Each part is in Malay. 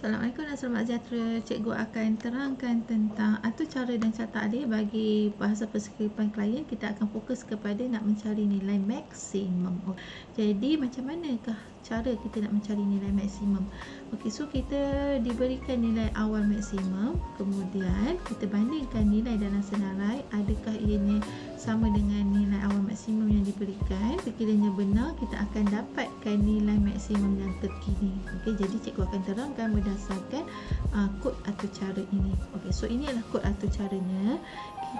Assalamualaikum dan selamat sejahtera. Cikgu akan terangkan tentang atur cara dan carta alih bagi bahasa perskriptan klien. Kita akan fokus kepada nak mencari nilai maksimum. Jadi macam manakah cara kita nak mencari nilai maksimum? Okey, so kita diberikan nilai awal maksimum, kemudian kita bandingkan nilai dalam senarai, adakah ianya sama dengan nilai awal maksimum yang diberikan. Sekiranya benar, kita akan dapatkan nilai maksimum yang terkini. Okey, jadi cikgu akan terangkan berdasarkan kod atau cara ini. Okey, so ini adalah kod atau caranya.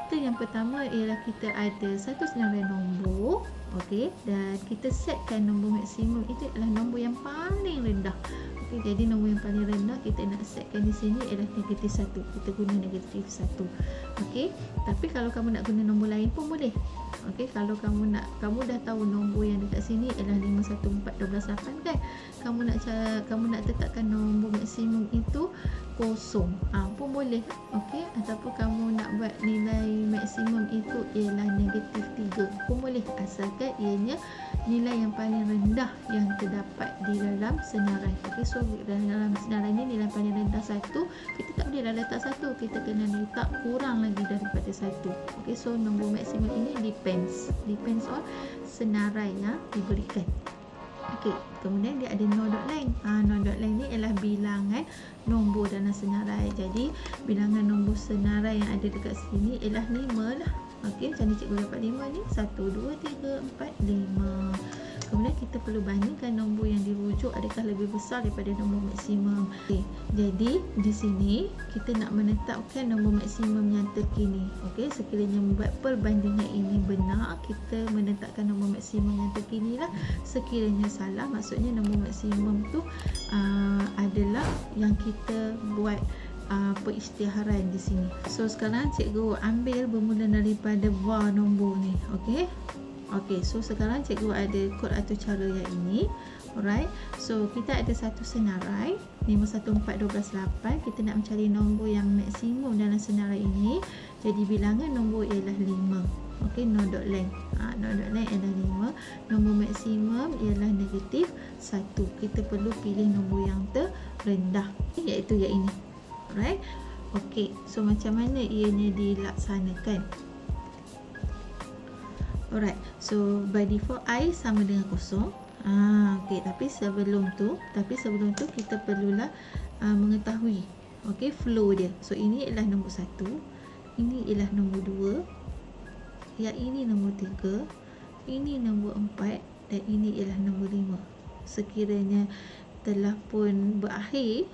Kita yang pertama ialah kita ada satu senarai nombor. Okey, dan kita setkan nombor maksimum itu adalah nombor yang paling rendah. Okey, jadi nombor yang paling rendah kita nak setkan di sini ialah -1. Kita guna -1. Okey, tapi kalau kamu nak guna nombor lain pun boleh. Okey, kalau kamu dah tahu nombor yang dekat sini ialah 51412 kan? Kamu nak tetapkan nombor maksimum itu kosong. Pun boleh. Okey, ataupun kamu nak buat nilai maksimum itu ialah -3 pun boleh, asalkan ianya nilai yang paling rendah yang terdapat di dalam senarai. Okey, so dalam senarai ini nilai paling rendah 1, kita tak boleh letak 1, kita kena letak kurang lagi daripada 1. Okey, so nombor maksimum ini depends on senarai yang diberikan. Okey, kemudian dia ada no dot length. No dot length ni ialah bilangan nombor dalam senarai. Jadi bilangan nombor senarai yang ada dekat sini ialah 5 lah. Okey, macam ni cikgu dapat 5 ni. 1, 2, 3, 4, 5. Kemudian kita perlu bandingkan nombor yang dirujuk adakah lebih besar daripada nombor maksimum. Okey, jadi di sini kita nak menetapkan nombor maksimum yang terkini. Okey, sekiranya membuat perbandingan ini benar, kita menetapkan nombor maksimum yang terkini lah. Sekiranya salah, maksudnya nombor maksimum tu adalah yang kita buat perisytiharan di sini. So sekarang cikgu ambil bermula daripada var nombor ni. Okey. Okey, so sekarang cikgu ada kod atau cara yang ini. Alright. So kita ada satu senarai 51412 kita nak mencari nombor yang maksimum dalam senarai ini. Jadi bilangan nombor ialah 5. Okey, no dot length. No dot length ialah 5. Nombor maksimum ialah -1. Kita perlu pilih nombor yang terendah, iaitu yang ini. Alright. Okey, so macam mana ianya dilaksanakan? Alright, so by default I sama dengan kosong. Okey, tapi sebelum tu kita perlulah mengetahui flow dia. So ini ialah nombor 1, ini ialah nombor 2, yang ini nombor 3, ini nombor 4 dan ini ialah nombor 5. Sekiranya telah pun berakhir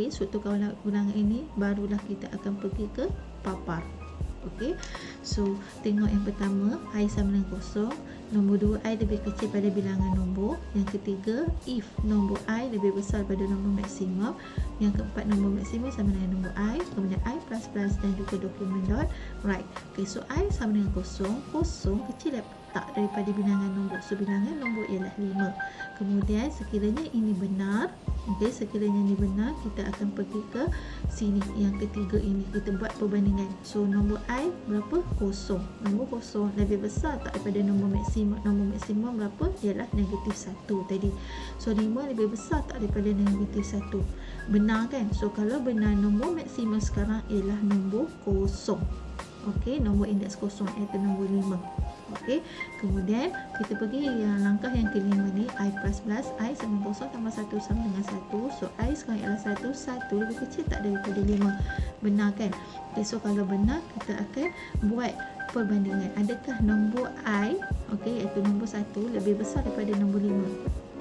struktur kawalan ulangan ini, barulah kita akan pergi ke papar. Okey, so tengok yang pertama, I sama dengan kosong. Nombor 2, I lebih kecil pada bilangan nombor. Yang ketiga, if nombor I lebih besar pada nombor maksimum. Yang keempat, nombor maksimum sama dengan nombor I. Kemudian I plus plus dan juga dokumen dot. Right. Okey, so I sama dengan kosong. Kosong kecil tak daripada bilangan nombor. So bilangan nombor ialah 5. Kemudian sekiranya ini benar, sekiranya ini benar, kita akan pergi ke sini yang ketiga ini, kita buat perbandingan. So nombor I berapa? Kosong. Nombor kosong lebih besar tak daripada nombor maksimum. Nombor maksimum berapa? Ialah -1 tadi. So 5 lebih besar tak daripada -1. Benar kan? So kalau benar, nombor maksimum sekarang ialah nombor kosong. Okey, nombor indeks kosong iaitu nombor 5. Okey, kemudian kita pergi yang langkah yang kelima ni, I plus plus, I sama kosong tambah 1 sama dengan 1. So I sekarang ialah 1 lebih kecil tak daripada 5. Benar kan? Okay, so kalau benar, kita akan buat perbandingan. Adakah nombor I, iaitu nombor 1 lebih besar daripada nombor 5?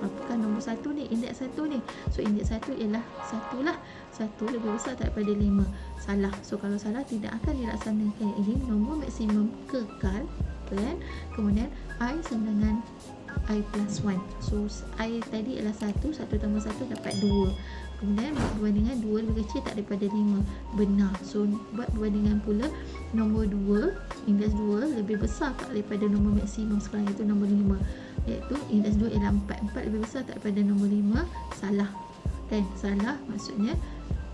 Apakah nombor 1 ni, indeks 1 ni? So indeks 1 ialah 1 lah. 1 lebih besar daripada 5. Salah. So kalau salah, tidak akan dilaksanakan. Ini nombor maksimum kekal kan? Kemudian I sama dengan I plus 1. So I tadi ialah 1 tambah 1 dapat 2. Kemudian buat perbandingan 2 lebih kecil tak daripada 5. Benar. So buat perbandingan pula nombor 2, indeks 2 lebih besar tak daripada nombor maksimum sekarang, iaitu nombor 5. Iaitu indeks 2 ialah 4. 4 lebih besar tak daripada nombor 5. Salah kan? Salah, maksudnya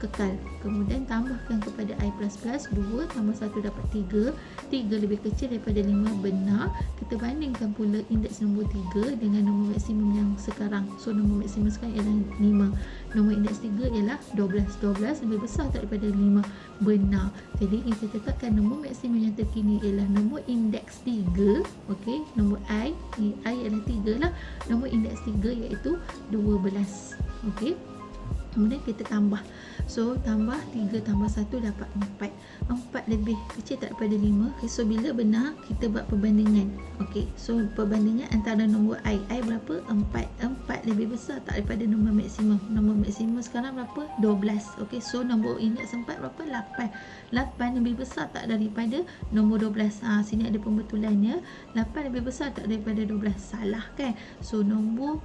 kekal. Kemudian tambahkan kepada I++, 2 tambah 1 dapat 3. 3 lebih kecil daripada 5, benar. Kita bandingkan pula indeks nombor 3 dengan nombor maksimum yang sekarang. So nombor maksimum sekarang ialah 5. Nombor indeks 3 ialah 12. 12 lebih besar daripada 5, benar. Jadi kita tetapkan nombor maksimum yang terkini ialah nombor indeks 3. Okey, nombor I ialah 3 lah. Nombor indeks 3 iaitu 12. Okey. Kemudian kita tambah. So tambah 3 tambah 1 dapat 4. 4 lebih kecil daripada 5. Okay, so bila benar kita buat perbandingan. Okey, so perbandingan antara nombor I berapa? 4. 4 lebih besar tak daripada nombor maksimum. Nombor maksimum sekarang berapa? 12. Okey, so nombor indeks 4 berapa? 8. 8 lebih besar tak daripada nombor 12. Sini ada pembetulannya. 8 lebih besar tak daripada 12. Salah kan? So nombor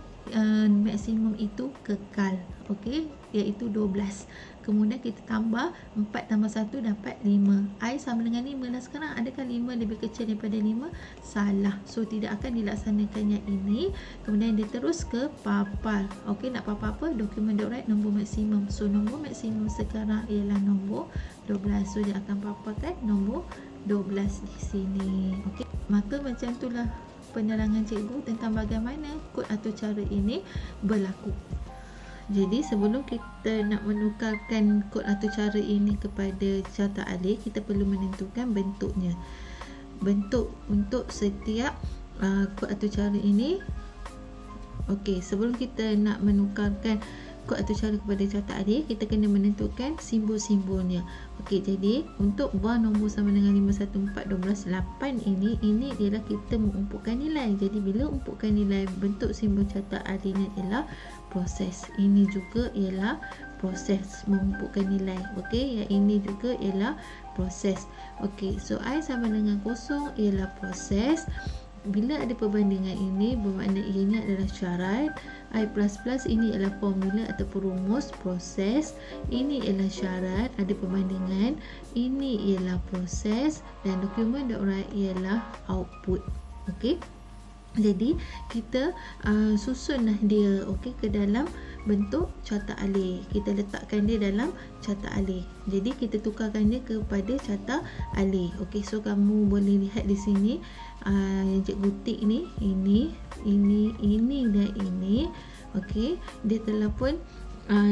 maksimum itu kekal, okey, iaitu 12. Kemudian kita tambah 4 tambah 1 dapat 5. I sama dengan 5 lah sekarang. Adakah 5 lebih kecil daripada 5? Salah. So tidak akan dilaksanakan yang ini. Kemudian dia terus ke papal. Okey, nak papal apa? Dokumen.write nombor maksimum. So nombor maksimum sekarang ialah nombor 12. So dia akan paparkan nombor 12 di sini. Okey, maka macam itulah penerangan cikgu tentang bagaimana kod atau cara ini berlaku. Jadi sebelum kita nak menukarkan kod atau cara ini kepada carta alih, kita perlu menentukan bentuknya. Bentuk untuk setiap kod atau cara ini. Okey, sebelum kita nak menukarkan kod atau cara kepada carta alih, kita kena menentukan simbol-simbolnya. Okey, jadi untuk buah nombor sama dengan 5, 1, 4, 12, 8 ini ialah kita mengumpulkan nilai. Jadi bila umpulkan nilai, bentuk simbol carta alihnya ialah proses. Ini juga ialah proses mengumpulkan nilai. Okey, yang ini juga ialah proses. Okey, so I sama dengan kosong ialah proses. Bila ada perbandingan ini bermakna ianya adalah syarat. I++ ini adalah formula ataupun rumus proses. Ini ialah syarat, ada perbandingan. Ini ialah proses dan dokumen.write ialah output. Okey. Jadi kita susunlah dia okey ke dalam bentuk carta alih. Kita letakkan dia dalam carta alih. Jadi kita tukarkan dia kepada carta alih. Okey, so kamu boleh lihat di sini yang cikgu tik ni, ini dan ini. Okey, dia telah pun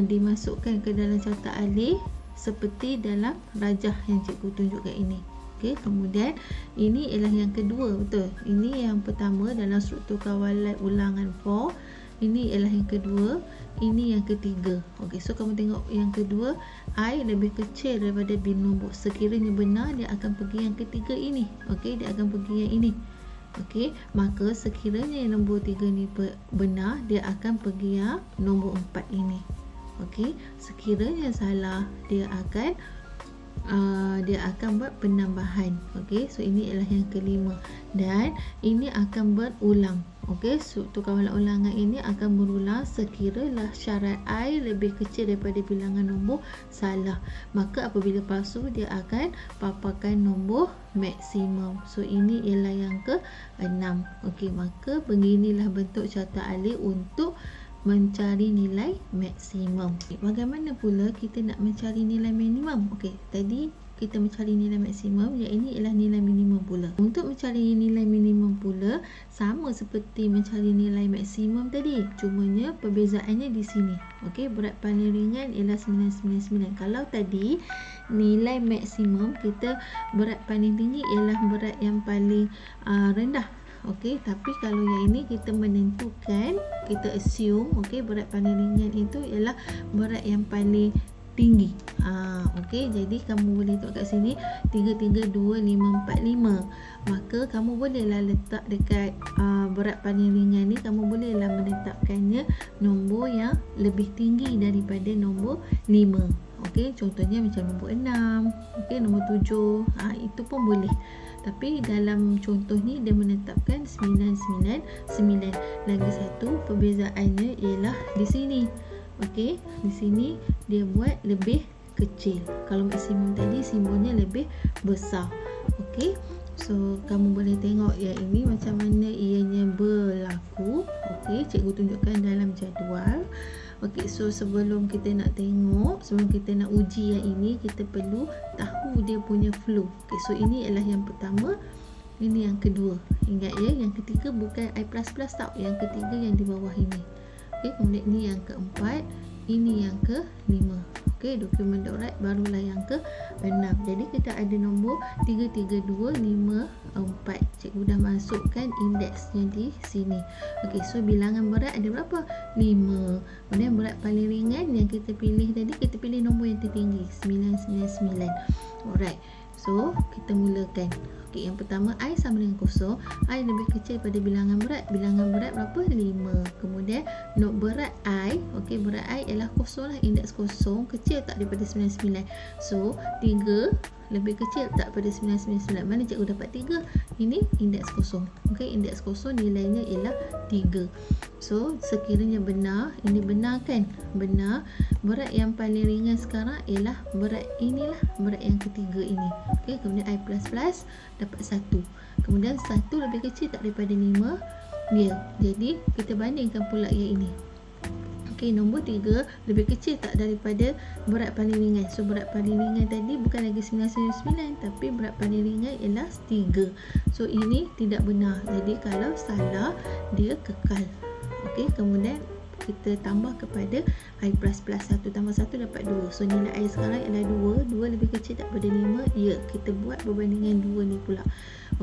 dimasukkan ke dalam carta alih seperti dalam rajah yang cikgu tunjukkan ini. Okey, kemudian ini ialah yang kedua, betul. Ini yang pertama dalam struktur kawalan ulangan 4. Ini ialah yang kedua, ini yang ketiga. Okey, so kamu tengok yang kedua, I lebih kecil daripada binombor. Sekiranya benar, dia akan pergi yang ketiga ini. Okey, dia akan pergi yang ini. Okey, maka sekiranya nombor 3 ni benar, dia akan pergi yang nombor 4 ini. Okey, sekiranya salah, dia akan buat penambahan. Okey, so ini ialah yang kelima dan ini akan berulang. Okey, struktur kawalan ulangan ini akan berulang sekiralah syarat I lebih kecil daripada bilangan nombor salah. Maka apabila palsu, dia akan paparkan nombor maksimum. So ini ialah yang ke-6. Okey, maka beginilah bentuk carta alih untuk mencari nilai maksimum. Bagaimana pula kita nak mencari nilai minimum? Okey, tadi kita mencari nilai maksimum, yang ini ialah nilai minimum pula. Untuk mencari nilai minimum pula sama seperti mencari nilai maksimum tadi, cumanya perbezaannya di sini. Okey, berat paling ringan ialah 999. Kalau tadi nilai maksimum kita berat paling tinggi ialah berat yang paling rendah. Okey, tapi kalau yang ini kita menentukan, kita assume okey berat paling ringan itu ialah berat yang paling tinggi. Okey, jadi kamu boleh tengok kat sini 332,545. Maka kamu bolehlah letak dekat berat paling ringan ni, kamu bolehlah menetapkannya nombor yang lebih tinggi daripada nombor 5. Okey, contohnya macam nombor 6, okey, nombor 7. Itu pun boleh. Tapi dalam contoh ni dia menetapkan 999. Lagi satu perbezaannya ialah di sini. Okey, di sini dia buat lebih kecil. Kalau maksimum tadi simbolnya lebih besar. Okey, so kamu boleh tengok yang ini macam mana ianya berlaku. Okey, cikgu tunjukkan dalam jadual. Okey, so sebelum kita nak tengok, sebelum kita nak uji yang ini, kita perlu tahu dia punya flow. Okey, so ini adalah yang pertama, ini yang kedua. Ingat ya, yang ketiga bukan I++ tau, yang ketiga yang di bawah ini. Okey, kemudian ini yang keempat, ini yang kelima. Okey, dokumen Docwrite barulah yang ke-6. Jadi kita ada nombor 33254. Cikgu dah masukkan indeksnya di sini. Okey, so bilangan berat ada berapa? 5. Kemudian berat paling ringan yang kita pilih tadi, kita pilih nombor yang tertinggi, 999. Alright. So, kita mulakan. Okey, yang pertama I sama dengan kosong. I lebih kecil daripada bilangan berat. Bilangan berat berapa? 5. Kemudian not berat I, okey, berat I ialah kosong lah, indeks kosong, kecil tak daripada 99. So, 3 lebih kecil tak daripada 999. Mana cikgu dapat 3? Ini indeks kosong. Okey, indeks kosong nilainya ialah 3. So, sekiranya benar, ini benar kan? Benar. Berat yang paling ringan sekarang ialah berat inilah, berat yang ketiga ini. Okey, kemudian I++ dapat 1. Kemudian 1 lebih kecil tak daripada 5. Ya, jadi kita bandingkan pula yang ini. Okey, nombor 3 lebih kecil tak daripada berat paling ringan. So, berat paling ringan tadi bukan lagi 999, tapi berat paling ringan ialah 3. So, ini tidak benar. Jadi, kalau salah, dia kekal. Okey, kemudian kita tambah kepada I++, 1 tambah 1 dapat 2. So, nilai I sekarang ialah 2. 2 lebih kecil tak daripada 5. Ya, kita buat berbandingan 2 ni pula.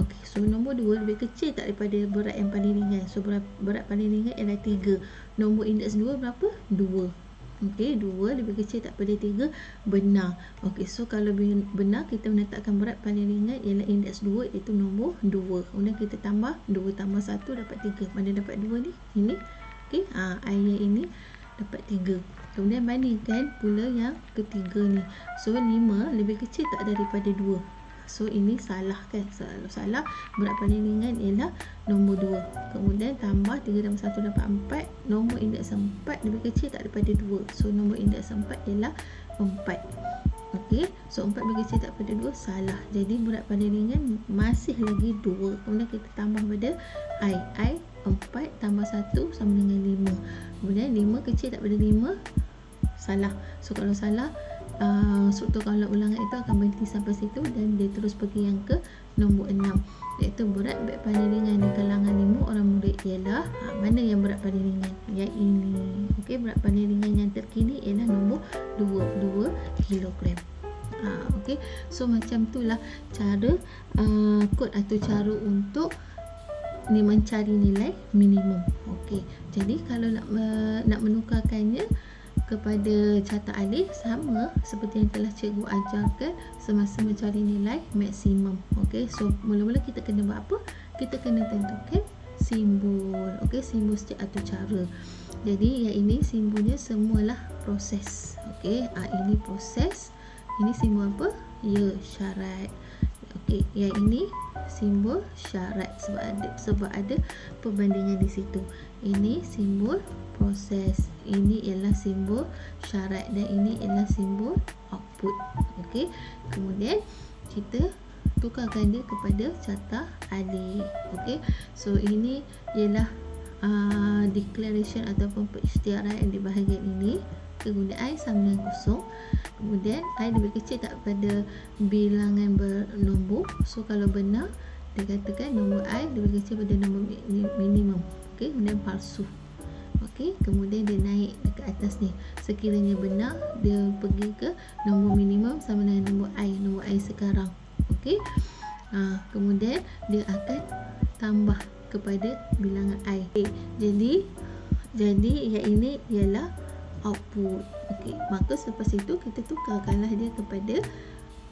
Okey, so nombor 2 lebih kecil tak daripada berat yang paling ringan. So, berat paling ringan ialah 3. Nombor indeks 2 berapa? 2. Okey, 2 lebih kecil tak daripada 3. Benar. Okey, so kalau benar, kita menetapkan berat paling ringan ialah indeks 2, iaitu nombor 2. Kemudian kita tambah 2 tambah 1 dapat 3. Mana dapat 2 ni? Ini. Okey, I yang ini dapat 3. Kemudian bandingkan pula yang ketiga ni. So, 5 lebih kecil tak daripada 2. So, ini salah kan? Selalu salah. Berat paling ringan ialah nombor 2. Kemudian tambah 3 tambah 1 dapat 4. Nombor indeks 4 lebih kecil tak daripada 2. So, nombor indeks 4 ialah 4. Okey, so 4 lebih kecil tak daripada 2, salah. Jadi, berat paling ringan masih lagi 2. Kemudian kita tambah pada I 4 tambah 1 sama dengan 5. Kemudian 5 kecil tak daripada 5, salah. So, kalau salah, struktur kaulah ulangan itu akan berhenti sampai situ dan dia terus pergi yang ke nombor 6, iaitu berat paling ringan di kalangan 5 orang murid ialah mana yang berat paling ringan? Yang ini. Okey, berat paling ringan yang terkini ialah nombor 22 kilogram. Okey, so macam itulah cara kod atau cara untuk mencari nilai minimum. Okey, jadi kalau nak menukarkannya kepada carta alih, sama seperti yang telah cikgu ajarkan semasa mencari nilai maksimum. Okey, so mula-mula kita kena buat apa? Kita kena tentukan simbol. Okey, simbol setiap atau cara. Jadi yang ini simbolnya semualah proses. Okey, ini proses. Ini simbol apa? Ya, syarat. Okey, yang ini simbol syarat sebab ada perbandingan di situ. Ini simbol proses. Ini ialah simbol syarat dan ini ialah simbol output. Okey. Kemudian kita tukarkan dia kepada carta alih. Okey. So ini ialah declaration ataupun perisytiharan yang di bahagian ini. Kemudian I sama dengan kosong. Kemudian I lebih kecil tak pada bilangan bernombor. So kalau benar, dia katakan nombor I lebih kecil pada nombor minimum. Okey, kemudian palsu. Okey, kemudian dia naik ke atas ni. Sekiranya benar, dia pergi ke nombor minimum sama dengan nombor I sekarang. Okey. Kemudian dia akan tambah kepada bilangan I. Okay. Jadi yang ini ialah output. Okey, maka selepas itu kita tukarkanlah dia kepada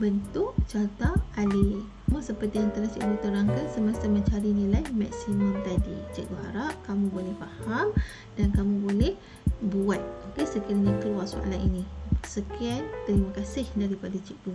bentuk carta alih. Seperti yang telah cikgu terangkan semasa mencari nilai maksimum tadi. Cikgu harap kamu boleh faham dan kamu boleh buat. Okey, sekiranya keluar soalan ini. Sekian, terima kasih daripada cikgu.